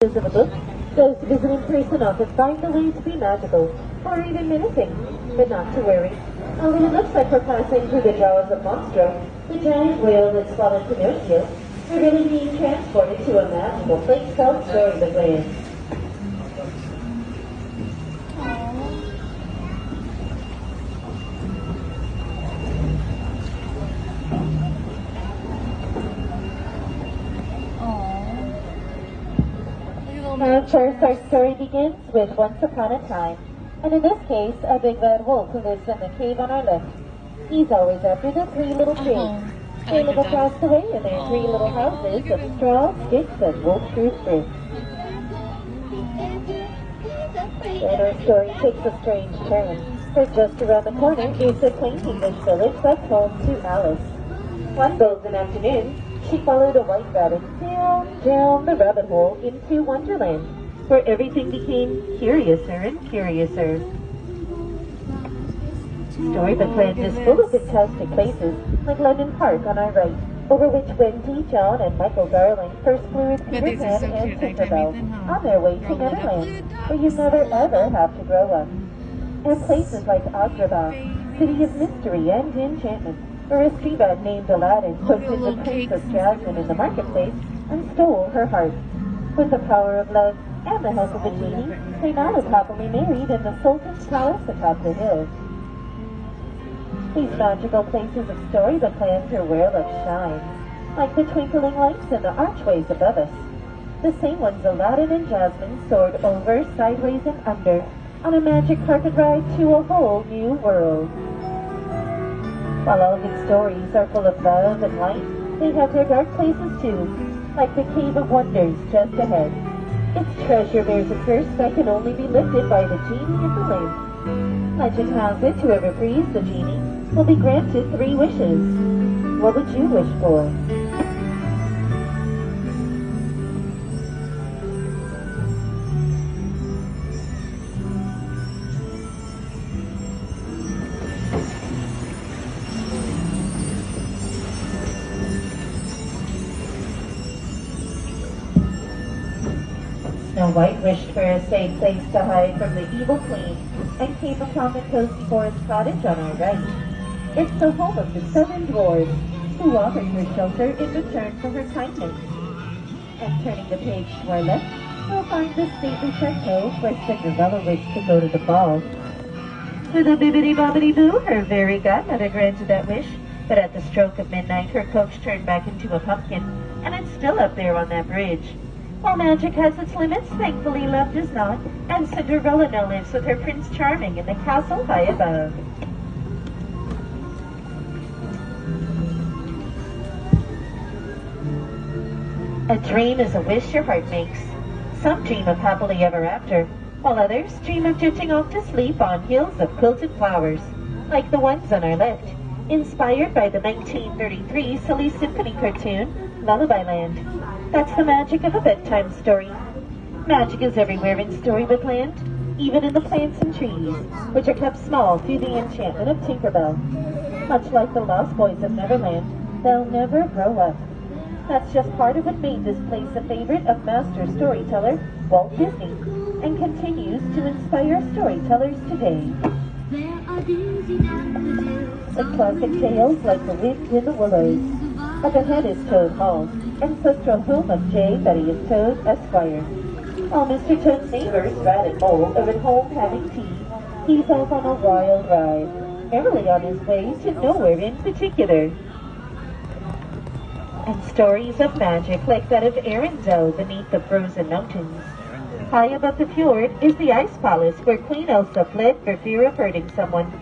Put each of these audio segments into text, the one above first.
Of a book, those visiting in person often find the way to be magical, or even menacing, but not to worry. Although it looks like we're passing through the jaws of Monstro, the giant whale that swallowed Pinocchio, we're really being transported to a magical place called Storybook Land. Of course, our story begins with Once Upon a Time, and in this case, a big bad wolf who lives in the cave on our left. He's always after the three little pigs. They live across the way in their three little houses of straw, sticks, and wolf-proof fruit. Then our story takes a strange turn, for just around the corner is a quaint English village that's home to Alice. One golden afternoon, she followed a white rabbit down the rabbit hole into Wonderland, where everything became curiouser and curiouser. Storybook Land is full of fantastic places, like London Park on our right, over which Wendy, John, and Michael Darling first flew with Peter Pan and Tinkerbell on their way to Neverland, where you never ever have to grow up. And places like Agrabah, city of mystery and enchantment, where a street named Aladdin took in the Princess Jasmine in the marketplace and stole her heart. With the power of love and the help of a genie, they now live happily married in the Sultan's palace atop the hill. These magical places of Storybook Land are where love shines, like the twinkling lights in the archways above us, the same ones Aladdin and Jasmine soared over, sideways, and under, on a magic carpet ride to a whole new world. While all good stories are full of love and light, they have their dark places too, like the Cave of Wonders just ahead. Its treasure bears a curse that can only be lifted by the genie of the lamp. Legend has it whoever frees the genie will be granted 3 wishes. What would you wish for? Snow White wished for a safe place to hide from the evil queen and came upon the cozy forest cottage on our right. It's the home of the 7 dwarves, who offered her shelter in return for her kindness. And turning the page to our left, we'll find the stately chateau where Cinderella wished to go to the ball. With a bibbidi-bobbidi-boo, her fairy godmother granted that wish, but at the stroke of midnight, her coach turned back into a pumpkin, and it's still up there on that bridge. While magic has its limits, thankfully love does not, and Cinderella now lives with her Prince Charming in the castle high above. A dream is a wish your heart makes. Some dream of happily ever after, while others dream of drifting off to sleep on hills of quilted flowers, like the ones on our left, inspired by the 1933 Silly Symphony cartoon, Lullaby Land. That's the magic of a bedtime story. Magic is everywhere in Storybook Land, even in the plants and trees, which are kept small through the enchantment of Tinkerbell. Much like the Lost Boys of Neverland, they'll never grow up. That's just part of what made this place a favorite of master storyteller Walt Disney, and continues to inspire storytellers today. The classic tales like The Wind in the Willows. Up ahead is Toad Hall, ancestral home of J. Thaddeus Toad, Esquire. While Mr. Toad's neighbors, Rat and Mole, are at home having tea, he's off on a wild ride, merrily on his way to nowhere in particular. And stories of magic like that of Arendelle beneath the frozen mountains. High above the fjord is the Ice Palace where Queen Elsa fled for fear of hurting someone,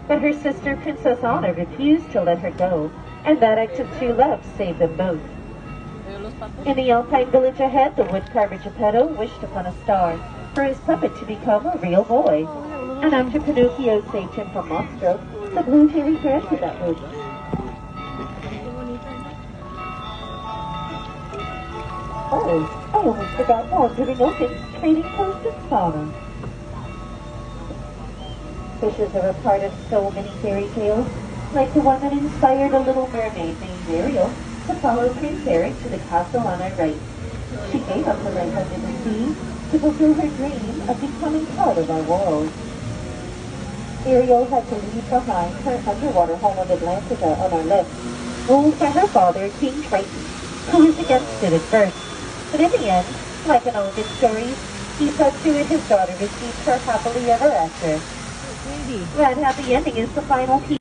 but her sister Princess Anna refused to let her go, and that act of true love saved them both. In the Alpine village ahead, the woodcarver Geppetto wished upon a star for his puppet to become a real boy. And after Pinocchio saved him from Monstro, the blue fairy granted that wish. Oh, I almost forgot Wandering Oaken's trading post in Fauna. Wishes are a part of so many fairy tales, like the one that inspired a Little Mermaid named Ariel to follow Prince Eric to the castle on our right. She gave up her life under the sea to fulfill her dream of becoming part of our world. Ariel had to leave behind her underwater home of Atlantica on our left, ruled by her father, King Triton, who was against it at first. But in the end, like in all good stories, he saw to it his daughter received her happily ever after. That happy ending is the final piece.